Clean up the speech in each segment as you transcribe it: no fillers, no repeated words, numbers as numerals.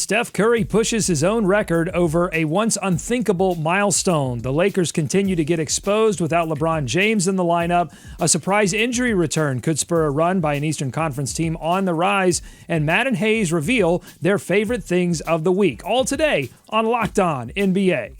Steph Curry pushes his own record over a once unthinkable milestone. The Lakers continue to get exposed without LeBron James in the lineup. A surprise injury return could spur a run by an Eastern Conference team on the rise. And Matt and Haize reveal their favorite things of the week. All today on Locked On NBA.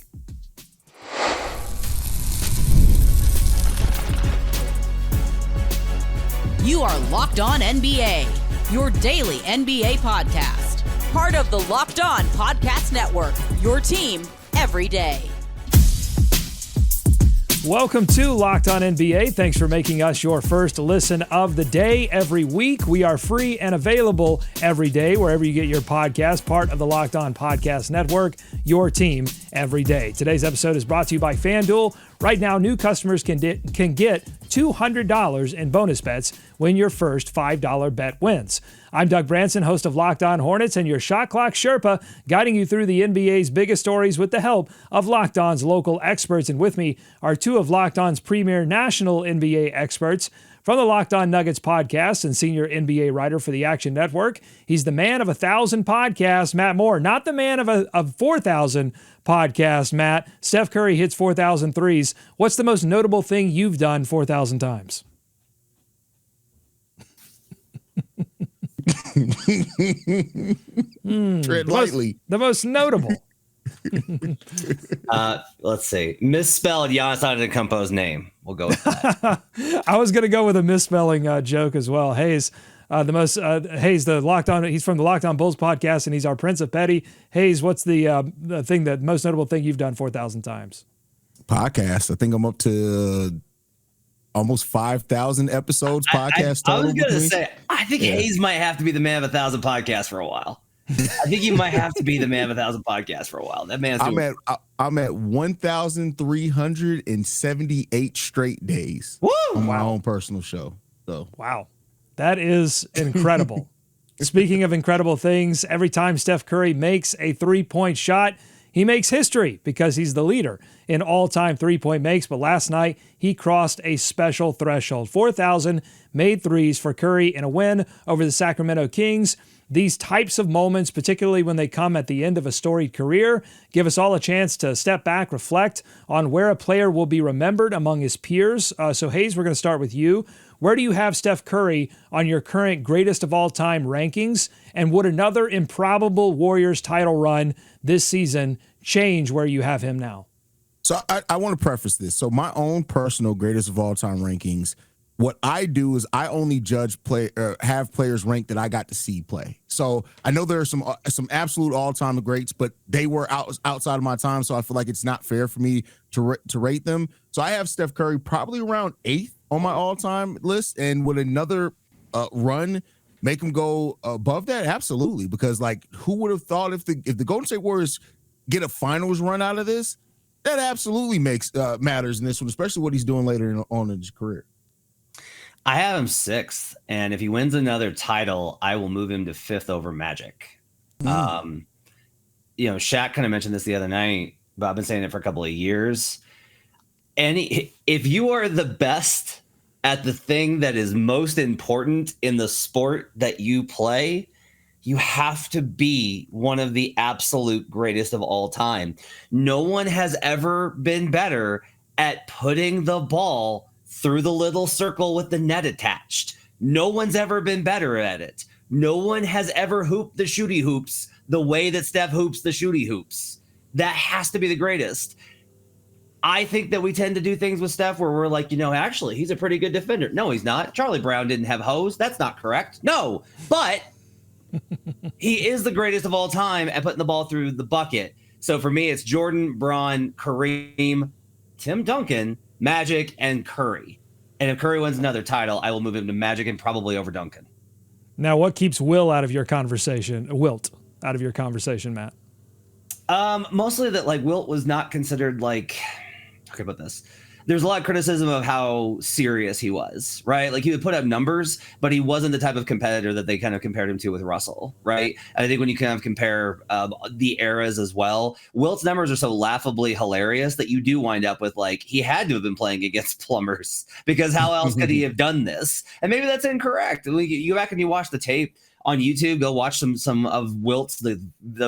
You are Locked On NBA, your daily NBA podcast. Part of the Locked On Podcast Network, your team every day. Welcome to Locked On NBA. Thanks for making us your first listen of the day every week. We are free and available every day wherever you get your podcast, part of the Locked On Podcast Network, your team every day. Today's episode is brought to you by FanDuel. Right now, new customers can get $200 in bonus bets when your first $5 bet wins. I'm Doug Branson, host of Locked On Hornets, and your Shot Clock Sherpa, guiding you through the NBA's biggest stories with the help of Locked On's local experts. And with me are two of Locked On's premier national NBA experts. From the Locked On Nuggets podcast and senior NBA writer for the Action Network, he's the man of 1,000 podcasts, Matt Moore, not the man of 4,000 podcasts, Matt. Steph Curry hits 4,000 threes. What's the most notable thing you've done 4,000 times? Tread lightly. The most notable. Let's see. Misspelled Giannis Antetokounmpo's name. We'll go with that. I was going to go with a misspelling joke as well. Haize, Haize, the Locked On. He's from the Locked On Bulls podcast, and he's our Prince of Petty. Haize, what's the thing that most notable thing you've done 4,000 times? Podcast. I think I'm up to almost 5,000 episodes. Podcast. I was going to say, I think Haize might have to be the man of 1,000 podcasts for a while. I think you might have to be the man of 1,000 podcasts for a while. That man's I'm at 1,378 straight days. Woo! On my own personal show. So wow, that is incredible. Speaking of incredible things, every time Steph Curry makes a three-point shot, he makes history because he's the leader in all-time three-point makes. But last night, he crossed a special threshold. 4,000 made threes for Curry in a win over the Sacramento Kings. These types of moments, particularly when they come at the end of a storied career, give us all a chance to step back, reflect on where a player will be remembered among his peers. So, Haize, we're going to start with you. Where do you have Steph Curry on your current greatest of all time rankings? And would another improbable Warriors title run this season change where you have him now? So I want to preface this. So my own personal greatest of all time rankings, what I do is I only have players ranked that I got to see play. So I know there are some absolute all-time greats, but they were outside of my time, so I feel like it's not fair for me to rate them. So I have Steph Curry probably around 8th on my all-time list, and would another run make him go above that? Absolutely, because like who would have thought if the Golden State Warriors get a finals run out of this, that absolutely makes matters in this one, especially what he's doing later on in his career. I have him 6th, and if he wins another title, I will move him to 5th over Magic. Shaq kind of mentioned this the other night, but I've been saying it for a couple of years. And if you are the best at the thing that is most important in the sport that you play, you have to be one of the absolute greatest of all time. No one has ever been better at putting the ball through the little circle with the net attached. No one's ever been better at it. No one has ever hooped the shooty hoops the way that Steph hoops the shooty hoops. That has to be the greatest. I think that we tend to do things with Steph where we're like, actually, he's a pretty good defender. No, he's not. Charlie Brown didn't have hose. That's not correct. No, but he is the greatest of all time at putting the ball through the bucket. So for me, it's Jordan, Braun, Kareem, Tim Duncan, Magic, and Curry. And if Curry wins another title, I will move him to Magic and probably over Duncan. Now, what keeps Wilt out of your conversation, Matt? Mostly that Wilt was not considered okay about this. There's a lot of criticism of how serious he was, right? He would put up numbers, but he wasn't the type of competitor that they kind of compared him to with Russell, right? And I think when you kind of compare the eras as well, Wilt's numbers are so laughably hilarious that you do wind up with he had to have been playing against plumbers, because how else could he have done this? And maybe that's incorrect. You go back and you watch the tape. on YouTube, go watch some of Wilt's, the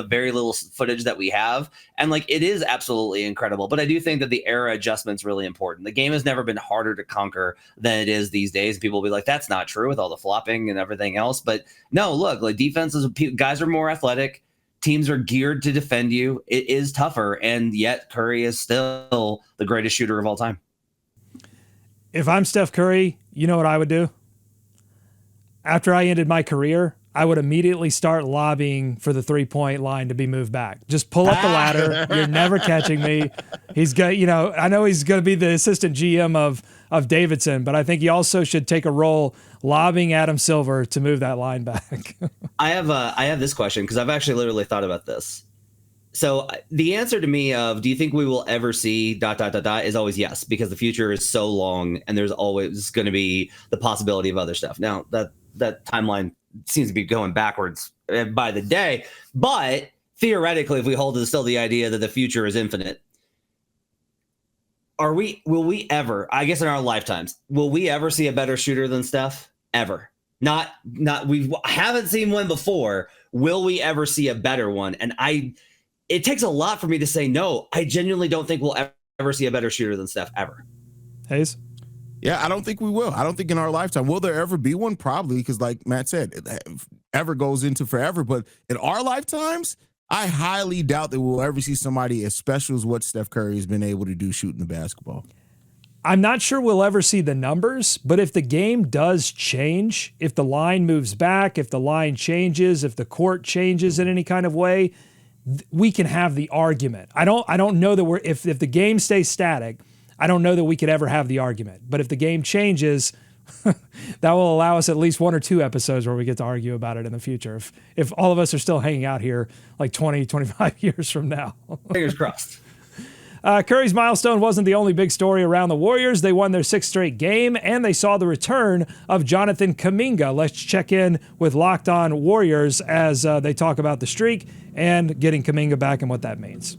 very little footage that we have. And like, it is absolutely incredible. But I do think that the era adjustment's really important. The game has never been harder to conquer than it is these days. People will be like, that's not true with all the flopping and everything else. But no, look, like defenses, guys are more athletic. Teams are geared to defend you. It is tougher. And yet Curry is still the greatest shooter of all time. If I'm Steph Curry, you know what I would do? After I ended my career, I would immediately start lobbying for the 3-point line to be moved back. Just pull up the ladder. You're never catching me. He's got, I know he's going to be the assistant GM of Davidson, but I think he also should take a role lobbying Adam Silver to move that line back. I have this question because I've actually literally thought about this. So the answer to me of, do you think we will ever see ... is always yes, because the future is so long and there's always going to be the possibility of other stuff. Now that timeline seems to be going backwards by the day, but theoretically, if we hold to still the idea that the future is infinite, will we ever, I guess in our lifetimes, will we ever see a better shooter than Steph? Ever. Not we haven't seen one before. Will we ever see a better one? And it takes a lot for me to say no. I genuinely don't think we'll ever see a better shooter than Steph ever. Haize? Yeah, I don't think we will. I don't think in our lifetime. Will there ever be one? Probably, because like Matt said, ever goes into forever. But in our lifetimes, I highly doubt that we'll ever see somebody as special as what Steph Curry has been able to do shooting the basketball. I'm not sure we'll ever see the numbers, but if the game does change, if the line moves back, if the line changes, if the court changes in any kind of way, we can have the argument. I don't know that if the game stays static, I don't know that we could ever have the argument. But if the game changes, that will allow us at least 1 or 2 episodes where we get to argue about it in the future. If all of us are still hanging out here like 20, 25 years from now. Fingers crossed. Curry's milestone wasn't the only big story around the Warriors. They won their 6th straight game, and they saw the return of Jonathan Kuminga. Let's check in with Locked On Warriors as they talk about the streak and getting Kuminga back and what that means.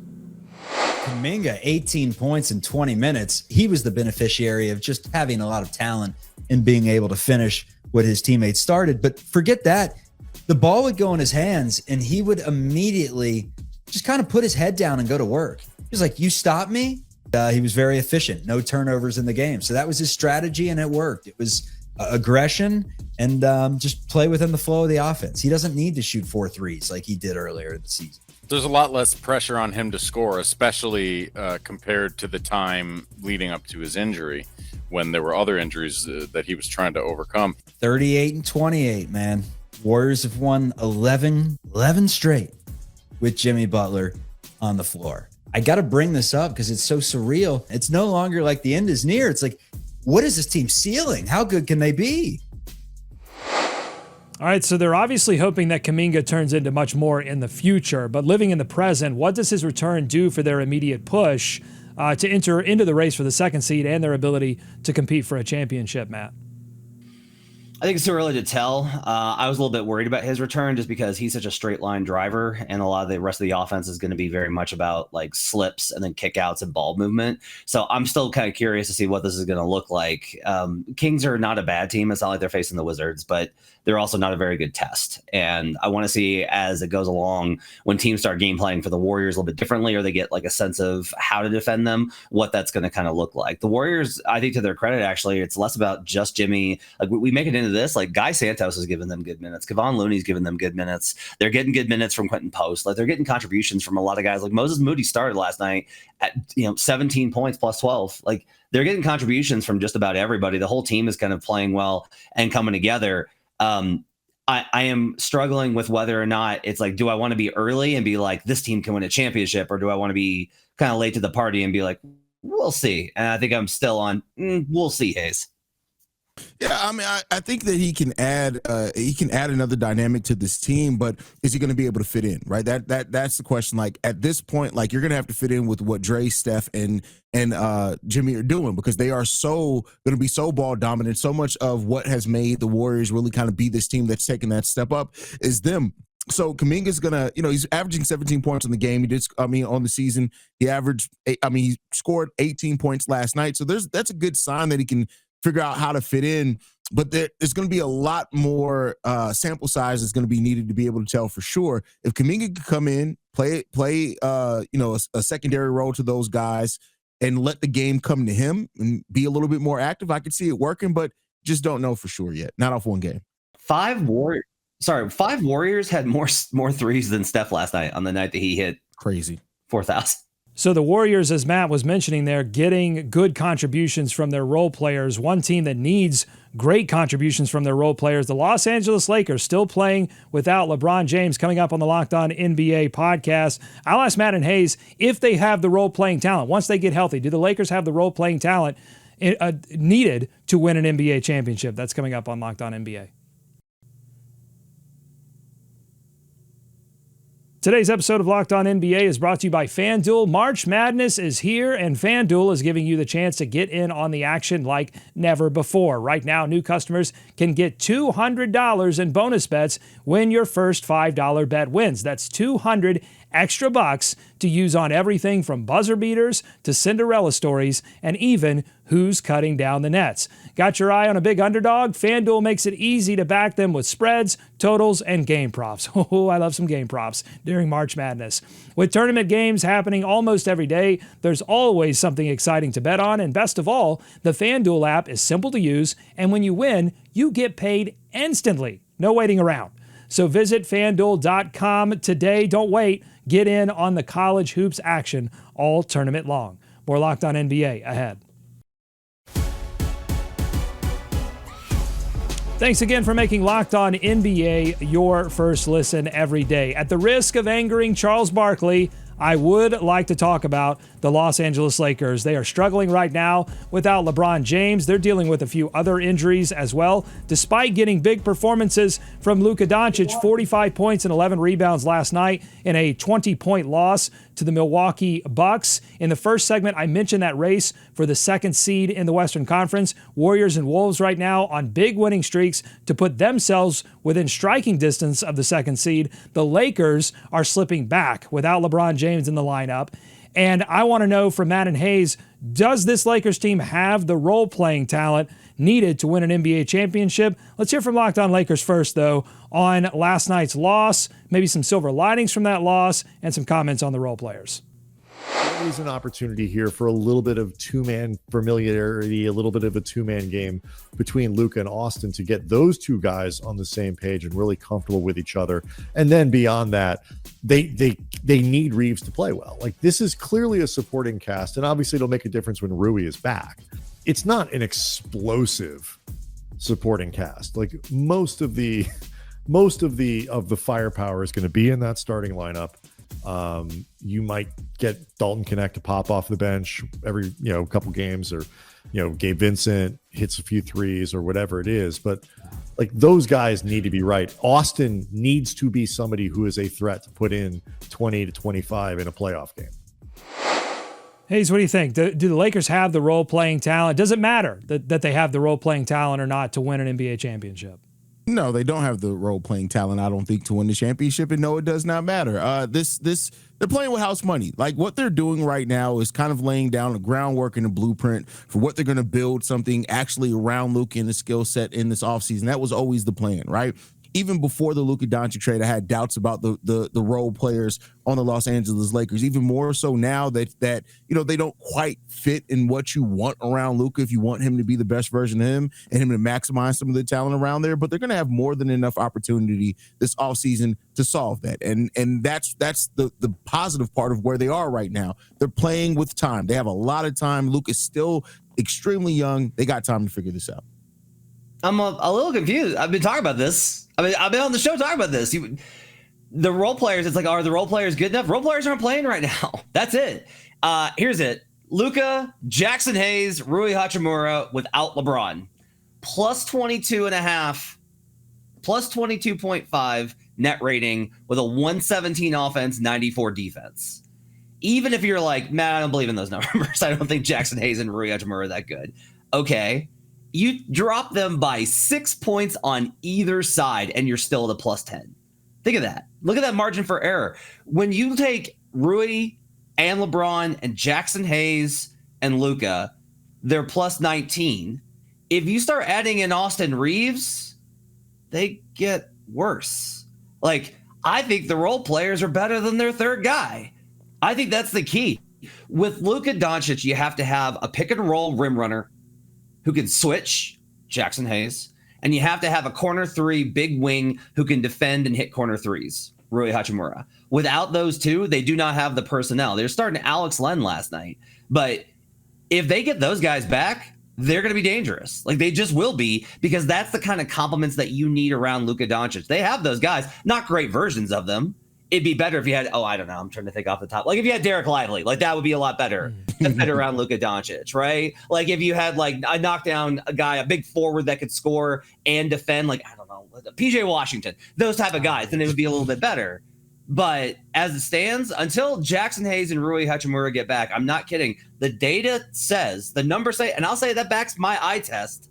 Kuminga, 18 points in 20 minutes. He was the beneficiary of just having a lot of talent and being able to finish what his teammates started. But forget that. The ball would go in his hands, and he would immediately just kind of put his head down and go to work. He was like, you stop me? He was very efficient. No turnovers in the game. So that was his strategy, and it worked. It was aggression and just play within the flow of the offense. He doesn't need to shoot 4 threes like he did earlier in the season. There's a lot less pressure on him to score, especially compared to the time leading up to his injury when there were other injuries that he was trying to overcome. 38 and 28, man. Warriors have won 11 straight with Jimmy Butler on the floor. I got to bring this up because it's so surreal. It's no longer like the end is near. It's like, what is this team ceiling? How good can they be? All right, so they're obviously hoping that Kuminga turns into much more in the future, but living in the present, what does his return do for their immediate push to enter into the race for the 2nd seed and their ability to compete for a championship, Matt? I think it's too early to tell. I was a little bit worried about his return just because he's such a straight line driver, and a lot of the rest of the offense is going to be very much about like slips and then kickouts and ball movement. So I'm still kind of curious to see what this is going to look like. Kings are not a bad team. It's not like they're facing the Wizards, but they're also not a very good test. And I want to see as it goes along, when teams start game playing for the Warriors a little bit differently, or they get like a sense of how to defend them, what that's going to kind of look like. The Warriors, I think to their credit, actually, it's less about just Jimmy. Like we make it into this, like Guy Santos has given them good minutes. Kevon Looney's given them good minutes. They're getting good minutes from Quentin Post. Like they're getting contributions from a lot of guys. Like Moses Moody started last night at 17 points plus 12. Like they're getting contributions from just about everybody. The whole team is kind of playing well and coming together. I am struggling with whether or not it's like, do I want to be early and be like, this team can win a championship, or do I want to be kind of late to the party and be like, we'll see? And I think I'm still on, we'll see, Haize. Yeah, I mean, I think that he can add another dynamic to this team, but is he going to be able to fit in? Right. That's the question. Like at this point, like you're going to have to fit in with what Dre, Steph, and Jimmy are doing, because they are going to be so ball dominant. So much of what has made the Warriors really kind of be this team that's taking that step up is them. So Kuminga's gonna, he's averaging 17 points in the game. On the season, he scored 18 points last night. So that's a good sign that he can figure out how to fit in but there's going to be a lot more sample size is going to be needed to be able to tell for sure. If Kuminga could come in, play a secondary role to those guys and let the game come to him and be a little bit more active, I could see it working, but just don't know for sure yet. Not off one game. Five Warriors had more threes than Steph last night on the night that he hit crazy 4,000. So the Warriors, as Matt was mentioning there, getting good contributions from their role players. One team that needs great contributions from their role players, the Los Angeles Lakers, still playing without LeBron James. Coming up on the Locked On NBA podcast, I'll ask Matt and Haize if they have the role-playing talent. Once they get healthy, do the Lakers have the role-playing talent needed to win an NBA championship? That's coming up on Locked On NBA. Today's episode of Locked On NBA is brought to you by FanDuel. March Madness is here, and FanDuel is giving you the chance to get in on the action like never before. Right now, new customers can get $200 in bonus bets when your first $5 bet wins. That's $200 extra bucks to use on everything from buzzer beaters to Cinderella stories and even who's cutting down the nets. Got your eye on a big underdog? FanDuel makes it easy to back them with spreads, totals, and game props. Oh, I love some game props during March Madness. With tournament games happening almost every day, there's always something exciting to bet on, and best of all, the FanDuel app is simple to use, and when you win, you get paid instantly. No waiting around. So visit FanDuel.com today. Don't wait. Get in on the college hoops action all tournament long. More Locked On NBA ahead. Thanks again for making Locked On NBA your first listen every day. At the risk of angering Charles Barkley, I would like to talk about the Los Angeles Lakers. They are struggling right now without LeBron James. They're dealing with a few other injuries as well. Despite getting big performances from Luka Doncic, 45 points and 11 rebounds last night in a 20-point loss to the Milwaukee Bucks. In the first segment, I mentioned that race for the second seed in the Western Conference. Warriors and Wolves right now on big winning streaks to put themselves within striking distance of the second seed. The Lakers are slipping back without LeBron James in the lineup. And I want to know from Matt and Haize, does this Lakers team have the role-playing talent needed to win an NBA championship? Let's hear from Locked On Lakers first, though, on last night's loss, maybe some silver linings from that loss, and some comments on the role players. Always an opportunity here for a little bit of two-man familiarity, a little bit of a two-man game between Luka and Austin to get those two guys on the same page and really comfortable with each other. And then beyond that, they need Reeves to play well. Like, this is clearly a supporting cast, and obviously it'll make a difference when Rui is back. It's not an explosive supporting cast. Like, most of the firepower is going to be in that starting lineup. You might get Dalton Connect to pop off the bench every couple games, or Gabe Vincent hits a few threes or whatever it is, but like, those guys need to be right. Austin needs to be somebody who is a threat to put in 20 to 25 in a playoff game. Haize, what do you think? Do the Lakers have the role-playing talent? Does it matter that they have the role-playing talent or not to win an NBA championship? No, they don't have the role-playing talent, I don't think, to win the championship, and no, it does not matter. They're playing with house money. Like, what they're doing right now is kind of laying down the groundwork and the blueprint for what they're going to build something actually around Luka and the skill set in this offseason. That was always the plan, right? Even before the Luka Doncic trade, I had doubts about the role players on the Los Angeles Lakers. Even more so now that they don't quite fit in what you want around Luka if you want him to be the best version of him and him to maximize some of the talent around there. But they're going to have more than enough opportunity this offseason to solve that. And that's the positive part of where they are right now. They're playing with time. They have a lot of time. Luka's still extremely young. They got time to figure this out. I'm a little confused. I've been talking about this. I've been on the show talking about this. The role players, it's like, are the role players good enough? Role players aren't playing right now. That's it. Here's it. Luka, Jackson Hayes, Rui Hachimura without LeBron. Plus 22.5, plus 22.5 net rating with a 117 offense, 94 defense. Even if you're like, man, I don't believe in those numbers. I don't think Jackson Hayes and Rui Hachimura are that good. Okay. You drop them by 6 points on either side, and you're still at a plus 10. Think of that. Look at that margin for error. When you take Rui and LeBron and Jackson Hayes and Luka, they're plus 19. if you start adding in Austin Reeves, they get worse. Like, I think the role players are better than their third guy. I think that's the key. With Luka Doncic, you have to have a pick and roll rim runner who can switch, Jackson Hayes, and you have to have a corner three big wing who can defend and hit corner threes, Rui Hachimura. Without those two, they do not have the personnel. They're starting Alex Len last night, but if they get those guys back, they're going to be dangerous. Like, they just will be, because that's the kind of compliments that you need around Luka Doncic. They have those guys, not great versions of them. It'd be better if you had, I don't know, I'm trying to think off the top. Like, if you had Derek Lively, like, that would be a lot better to fit around Luka Doncic, right? Like, if you had, like, a knockdown guy, a big forward that could score and defend, like, I don't know, PJ Washington, those type of guys, then it would be a little bit better. But as it stands, until Jackson Hayes and Rui Hachimura get back, I'm not kidding. The data says, the numbers say, and I'll say that backs my eye test,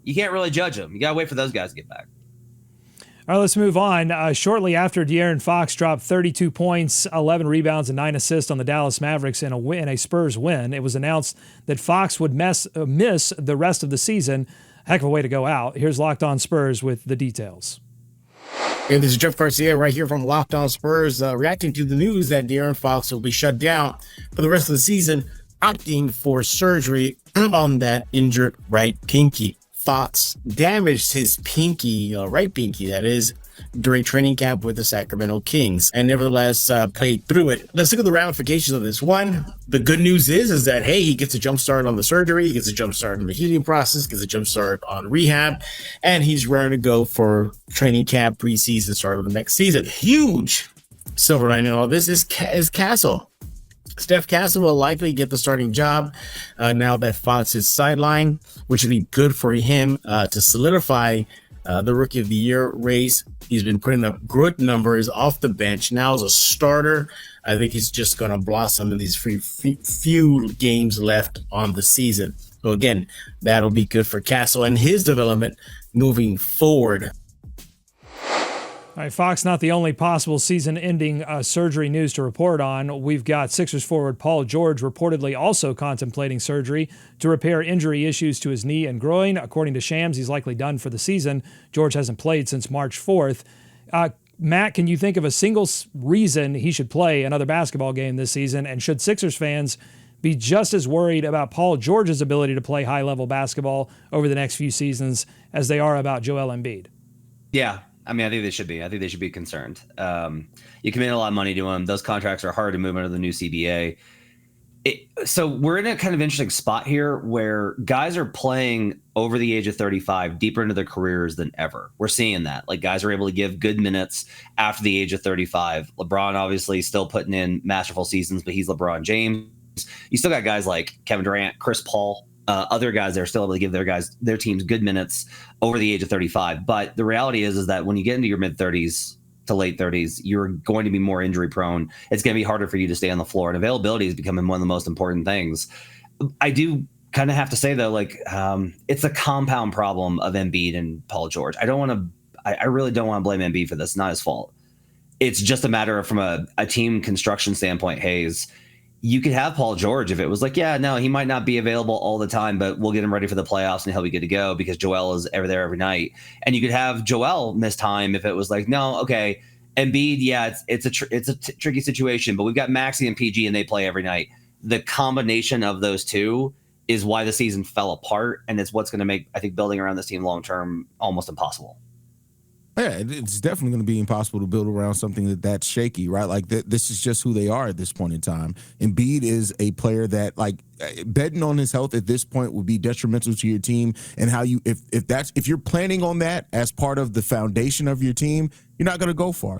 you can't really judge them. You got to wait for those guys to get back. All right, let's move on. Shortly after De'Aaron Fox dropped 32 points, 11 rebounds, and 9 assists on the Dallas Mavericks in a Spurs win, it was announced that Fox would miss the rest of the season. Heck of a way to go out. Here's Locked On Spurs with the details. Hey, this is Jeff Garcia right here from Locked On Spurs, reacting to the news that De'Aaron Fox will be shut down for the rest of the season, opting for surgery on that injured right pinky. Fox damaged his pinky, right pinky, that is, during training camp with the Sacramento Kings, and nevertheless played through it. Let's look at the ramifications of this. One, the good news is that, hey, he gets a jump start on the surgery, he gets a jump start on the healing process, gets a jump start on rehab, and he's ready to go for training camp, preseason, start of the next season. Huge silver lining in all this is Castle. Steph Castle will likely get the starting job now that Fox is sidelined, which would be good for him to solidify the Rookie of the Year race. He's been putting up good numbers off the bench. Now as a starter, I think he's just going to blossom in these few games left on the season. So again, that'll be good for Castle and his development moving forward. All right, Fox, not the only possible season-ending surgery news to report on. We've got Sixers forward Paul George reportedly also contemplating surgery to repair injury issues to his knee and groin. According to Shams, he's likely done for the season. George hasn't played since March 4th. Matt, can you think of a single reason he should play another basketball game this season? And should Sixers fans be just as worried about Paul George's ability to play high-level basketball over the next few seasons as they are about Joel Embiid? Yeah. I mean, I think they should be. I think they should be concerned. You commit a lot of money to them. Those contracts are hard to move under the new CBA. So we're in a kind of interesting spot here where guys are playing over the age of 35 deeper into their careers than ever. We're seeing that. Like, guys are able to give good minutes after the age of 35. LeBron obviously still putting in masterful seasons, but he's LeBron James. You still got guys like Kevin Durant, Chris Paul, other guys that are still able to give their teams good minutes over the age of 35. But the reality is that when you get into your mid 30s to late 30s, you're going to be more injury prone. It's going to be harder for you to stay on the floor, and availability is becoming one of the most important things. I do kind of have to say though, like, it's a compound problem of Embiid and Paul George. I really don't want to blame Embiid for this. It's not his fault. It's just a matter of, from a team construction standpoint, Hayes, you could have Paul George if it was like, yeah, no, he might not be available all the time, but we'll get him ready for the playoffs and he'll be good to go because Joel is ever there every night. And you could have Joel miss time if it was like, no, okay, Embiid, yeah, it's a tricky situation, but we've got Maxey and PG and they play every night. The combination of those two is why the season fell apart, and it's what's going to make, I think, building around this team long term almost impossible. Yeah, it's definitely going to be impossible to build around something that's shaky, right? Like, this is just who they are at this point in time. Embiid is a player that, like, betting on his health at this point would be detrimental to your team. And how you, if you're planning on that as part of the foundation of your team, you're not going to go far.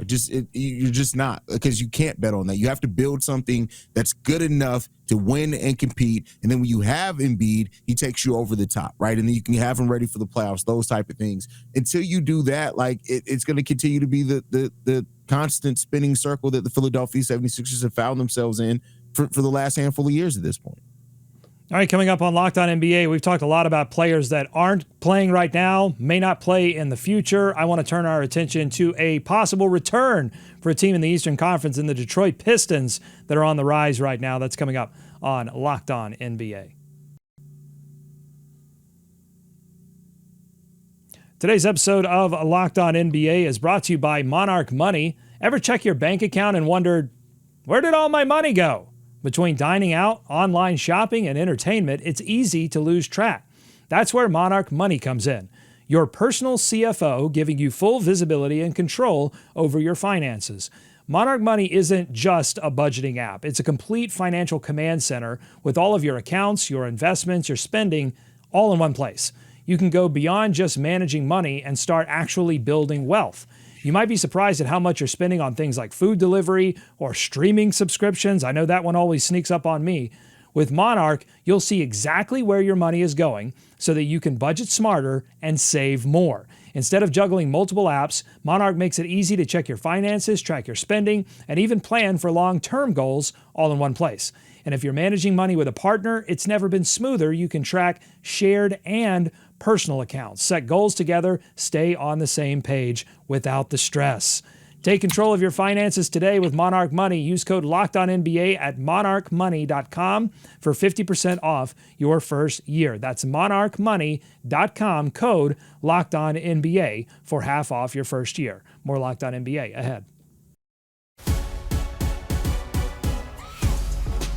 You're just not, because you can't bet on that. You have to build something that's good enough to win and compete. And then when you have Embiid, he takes you over the top, right? And then you can have him ready for the playoffs, those type of things. Until you do that, like, it's going to continue to be the constant spinning circle that the Philadelphia 76ers have found themselves in for the last handful of years at this point. All right, coming up on Locked On NBA, we've talked a lot about players that aren't playing right now, may not play in the future. I want to turn our attention to a possible return for a team in the Eastern Conference in the Detroit Pistons that are on the rise right now. That's coming up on Locked On NBA. Today's episode of Locked On NBA is brought to you by Monarch Money. Ever check your bank account and wondered, where did all my money go? Between dining out, online shopping, and entertainment, it's easy to lose track. That's where Monarch Money comes in. Your personal CFO giving you full visibility and control over your finances. Monarch Money isn't just a budgeting app. It's a complete financial command center with all of your accounts, your investments, your spending, all in one place. You can go beyond just managing money and start actually building wealth. You might be surprised at how much you're spending on things like food delivery or streaming subscriptions. I know that one always sneaks up on me. With Monarch, you'll see exactly where your money is going so that you can budget smarter and save more. Instead of juggling multiple apps, Monarch makes it easy to check your finances, track your spending, and even plan for long-term goals all in one place. And if you're managing money with a partner, it's never been smoother. You can track shared and personal accounts, set goals together, stay on the same page without the stress. Take control of your finances today with Monarch Money. Use code LOCKEDONNBA at monarchmoney.com for 50% off your first year. That's monarchmoney.com, code LOCKEDONNBA for half off your first year. More Locked On NBA ahead.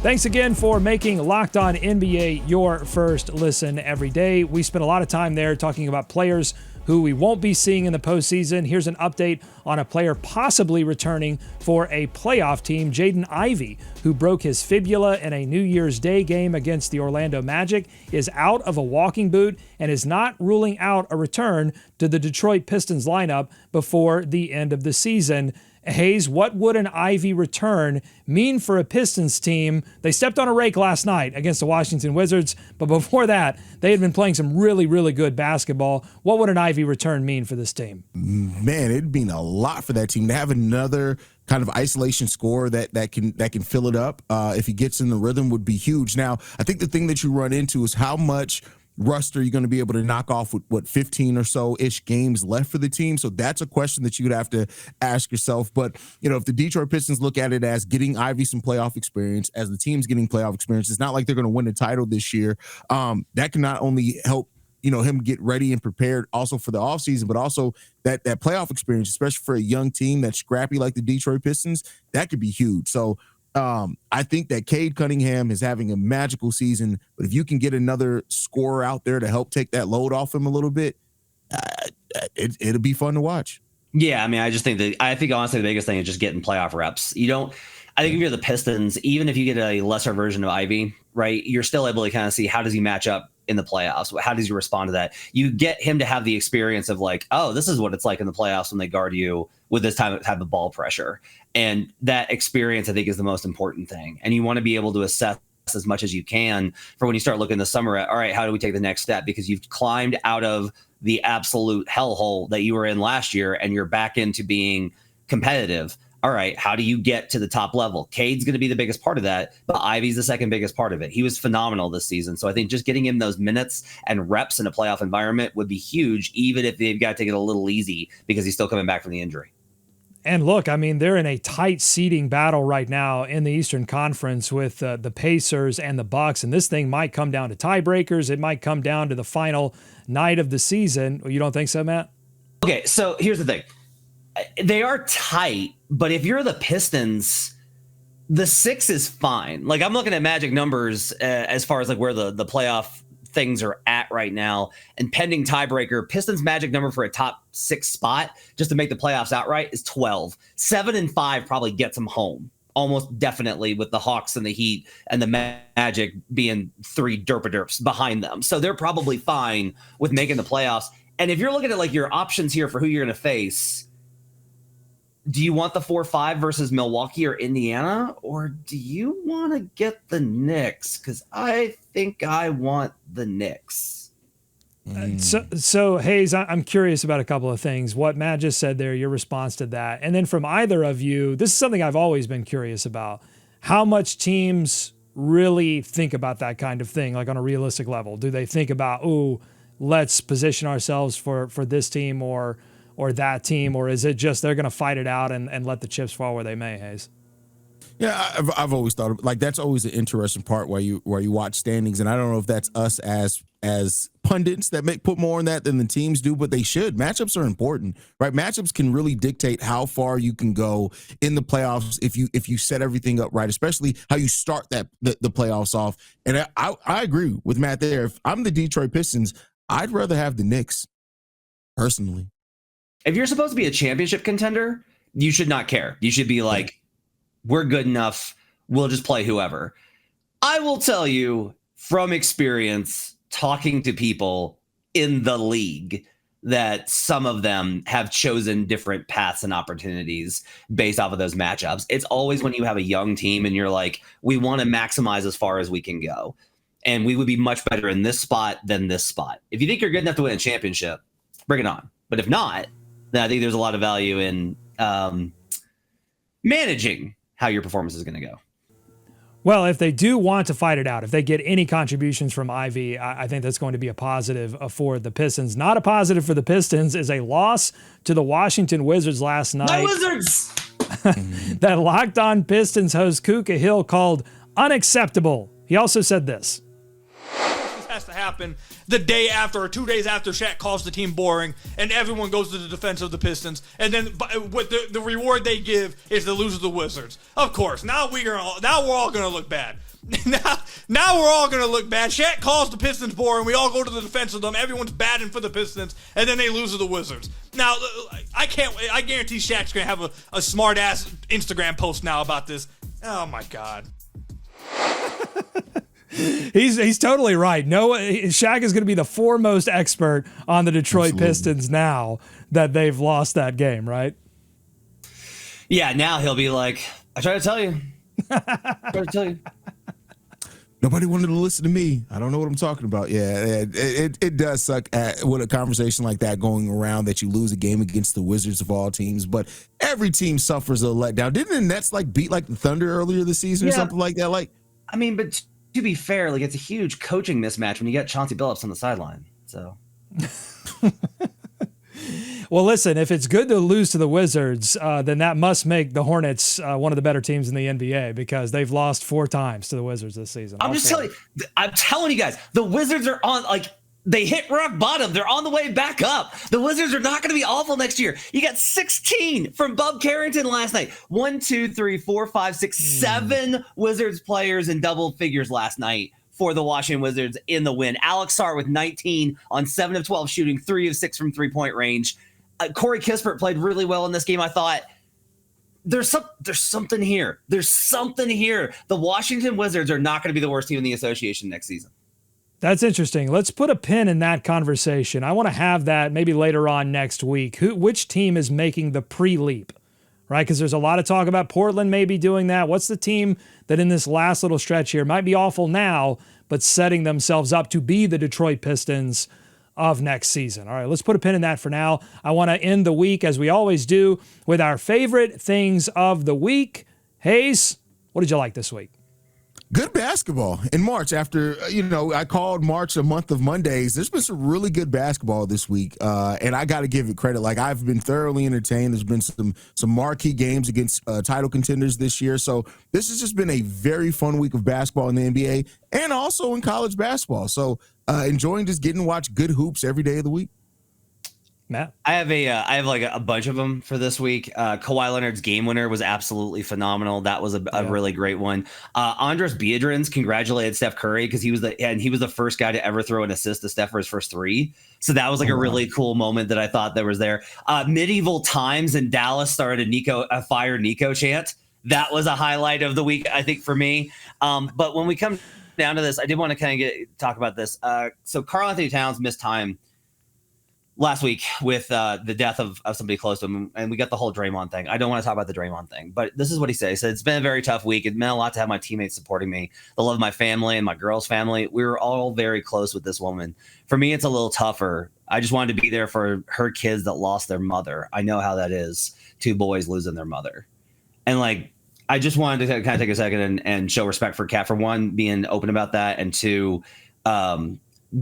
Thanks again for making Locked On NBA your first listen every day. We spent a lot of time there talking about players who we won't be seeing in the postseason. Here's an update on a player possibly returning for a playoff team, Jaden Ivey, who broke his fibula in a New Year's Day game against the Orlando Magic, is out of a walking boot and is not ruling out a return to the Detroit Pistons lineup before the end of the season. Haize, what would an Ivey return mean for a Pistons team? They stepped on a rake last night against the Washington Wizards, but before that, they had been playing some really, really good basketball. What would an Ivey return mean for this team? Man, it'd mean a lot for that team to have another kind of isolation scorer that can fill it up. If he gets in the rhythm, would be huge. Now, I think the thing that you run into is how much rust are you going to be able to knock off with 15 or so-ish games left for the team? So that's a question that you would have to ask yourself. But, if the Detroit Pistons look at it as getting Ivey some playoff experience, as the team's getting playoff experience, it's not like they're going to win the title this year. That can not only help, him get ready and prepared also for the offseason, but also that playoff experience, especially for a young team that's scrappy like the Detroit Pistons, that could be huge. So I think that Cade Cunningham is having a magical season, but if you can get another scorer out there to help take that load off him a little bit, it'll be fun to watch. Yeah, I mean, I think honestly the biggest thing is just getting playoff reps. I think if you're the Pistons, even if you get a lesser version of Ivey, right, you're still able to kind of see how does he match up in the playoffs? How does he respond to that? You get him to have the experience of like, oh, this is what it's like in the playoffs when they guard you with this type of ball pressure. And that experience, I think, is the most important thing. And you want to be able to assess as much as you can for when you start looking this summer at, all right, how do we take the next step? Because you've climbed out of the absolute hellhole that you were in last year and you're back into being competitive. All right, how do you get to the top level? Cade's going to be the biggest part of that, but Ivey's the second biggest part of it. He was phenomenal this season. So I think just getting him those minutes and reps in a playoff environment would be huge, even if they've got to take it a little easy because he's still coming back from the injury. And look, I mean, they're in a tight seeding battle right now in the Eastern Conference with the Pacers and the Bucks, and this thing might come down to tiebreakers. It might come down to the final night of the season. You don't think so, Matt? Okay, so here's the thing. They are tight, but if you're the Pistons, the 6 is fine. Like, I'm looking at Magic numbers as far as like where the playoff things are at right now, and pending tiebreaker, Pistons Magic number for a top 6 spot just to make the playoffs outright is 12. 7 and 5 probably gets them home almost definitely, with the Hawks and the Heat and the Magic being 3 derp-a-derps behind them. So they're probably fine with making the playoffs. And if you're looking at like your options here for who you're going to face, do you want the 4-5 versus Milwaukee or Indiana, or do you want to get the Knicks? Because I think I want the Knicks. So Haize, I'm curious about a couple of things. What Matt just said there, your response to that. And then from either of you, this is something I've always been curious about. How much teams really think about that kind of thing, like on a realistic level? Do they think about, let's position ourselves for this team or that team, or is it just they're going to fight it out and let the chips fall where they may, Haize? Yeah, I've always thought of, like, that's always an interesting part where you watch standings, and I don't know if that's us as pundits that put more on that than the teams do, but they should. Matchups are important, right? Matchups can really dictate how far you can go in the playoffs if you set everything up right, especially how you start the playoffs off. And I agree with Matt there. If I'm the Detroit Pistons, I'd rather have the Knicks, personally. If you're supposed to be a championship contender, you should not care. You should be like, we're good enough. We'll just play whoever. I will tell you from experience, talking to people in the league, that some of them have chosen different paths and opportunities based off of those matchups. It's always when you have a young team and you're like, we want to maximize as far as we can go. And we would be much better in this spot than this spot. If you think you're good enough to win a championship, bring it on. But if not, then I think there's a lot of value in managing how your performance is going to go. Well, if they do want to fight it out, if they get any contributions from Ivey, I think that's going to be a positive for the Pistons. Not a positive for the Pistons is a loss to the Washington Wizards last night. The Wizards! That Locked On Pistons host Kuka Hill called unacceptable. He also said this. Has to happen the day after or 2 days after Shaq calls the team boring and everyone goes to the defense of the Pistons, and then what the reward they give is to lose to the Wizards. Of course, now we're all gonna look bad. now we're all gonna look bad. Shaq calls the Pistons boring. We all go to the defense of them. Everyone's batting for the Pistons, and then they lose to the Wizards. Now I guarantee Shaq's gonna have a smart ass Instagram post now about this. Oh my God. He's totally right. Shaq is going to be the foremost expert on the Detroit Pistons now that they've lost that game, right? Yeah, now he'll be like, I tried to tell you. Nobody wanted to listen to me. I don't know what I'm talking about. Yeah, it does suck with a conversation like that going around that you lose a game against the Wizards of all teams. But every team suffers a letdown. Didn't the Nets beat the Thunder earlier this season or something like that? I mean, but to be fair, it's a huge coaching mismatch when you get Chauncey Billups on the sideline. So, well, listen, if it's good to lose to the Wizards, then that must make the Hornets one of the better teams in the NBA because they've lost 4 times to the Wizards this season. I'm telling you guys, the Wizards are on they hit rock bottom. They're on the way back up. The Wizards are not going to be awful next year. You got 16 from Bub Carrington last night. 1, 2, 3, 4, 5, 6, 7 Wizards players in double figures last night for the Washington Wizards in the win. Alex Sarr with 19 on 7 of 12 shooting, 3 of 6 from three-point range. Corey Kispert played really well in this game. I thought there's something here. There's something here. The Washington Wizards are not going to be the worst team in the association next season. That's interesting. Let's put a pin in that conversation. I want to have that maybe later on next week. Which team is making the pre-leap, right? Because there's a lot of talk about Portland maybe doing that. What's the team that in this last little stretch here might be awful now, but setting themselves up to be the Detroit Pistons of next season? All right, let's put a pin in that for now. I want to end the week, as we always do, with our favorite things of the week. Haize, what did you like this week? Good basketball in March. After, I called March a month of Mondays. There's been some really good basketball this week, and I got to give it credit. I've been thoroughly entertained. There's been some marquee games against title contenders this year. So this has just been a very fun week of basketball in the NBA and also in college basketball. So enjoying just getting to watch good hoops every day of the week. Matt? I have a bunch of them for this week. Kawhi Leonard's game winner was absolutely phenomenal. That was a really great one. Andres Biedrins congratulated Steph Curry because he was the first guy to ever throw an assist to Steph for his first 3. So that was a really cool moment that I thought there was there. Medieval Times in Dallas started a Fire Nico chant. That was a highlight of the week, I think, for me. But when we come down to this, I did want to kind of talk about this. So Karl Anthony Towns missed time last week with the death of somebody close to him, and we got the whole Draymond thing. I don't want to talk about the Draymond thing, but this is what he said. He said, it's been a very tough week. It meant a lot to have my teammates supporting me, the love of my family and my girl's family. We were all very close with this woman. For me, it's a little tougher. I just wanted to be there for her kids that lost their mother. I know how that is, 2 boys losing their mother. And I just wanted to kind of take a second and show respect for Kat, for one, being open about that, and 2,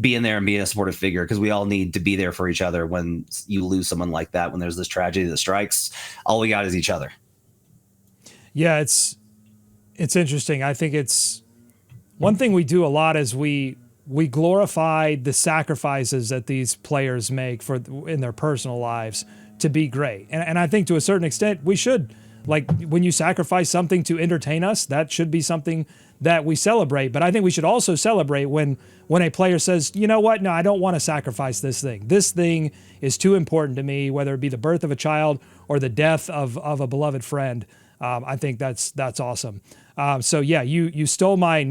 being there and being a supportive figure, because we all need to be there for each other when you lose someone like that. When there's this tragedy that strikes, all we got is each other. Yeah, it's It's interesting. I think it's one thing we do a lot is we glorify the sacrifices that these players make in their personal lives to be great. And I think to a certain extent we should. Like when you sacrifice something to entertain us, that should be something that we celebrate. But I think we should also celebrate when a player says, you know what, no, I don't want to sacrifice this thing. This thing is too important to me, whether it be the birth of a child or the death of a beloved friend. I think that's awesome. So yeah, you stole my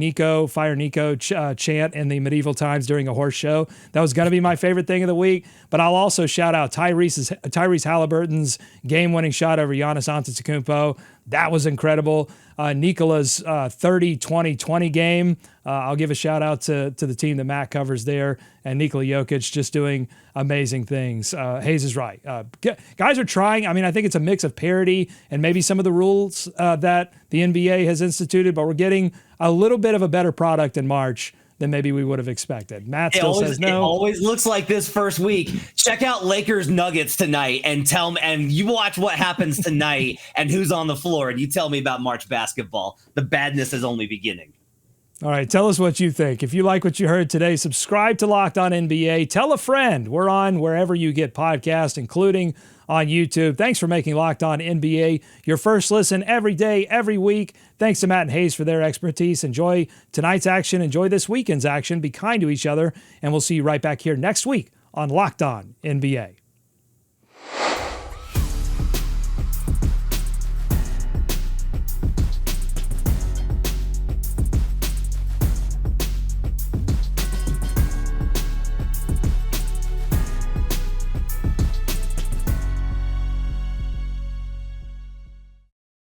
Fire Nico chant in the medieval times during a horse show. That was going to be my favorite thing of the week. But I'll also shout out Tyrese Halliburton's game-winning shot over Giannis Antetokounmpo. That was incredible. Nikola's 30-20-20 game. I'll give a shout out to the team that Matt covers there, and Nikola Jokic just doing amazing things. Haize is right. Guys are trying. I mean, I think it's a mix of parity and maybe some of the rules that the NBA has instituted, but we're getting a little bit of a better product in March than maybe we would have expected. Matt still says no. It always looks like this first week. Check out Lakers Nuggets tonight and you watch what happens tonight and who's on the floor, and you tell me about March basketball. The badness is only beginning. All right, tell us what you think. If you like what you heard today, subscribe to Locked On NBA. Tell a friend. We're on wherever you get podcasts, including on YouTube. Thanks for making Locked On NBA your first listen every day, every week. Thanks to Matt and Haize for their expertise. Enjoy tonight's action. Enjoy this weekend's action. Be kind to each other, and we'll see you right back here next week on Locked On NBA.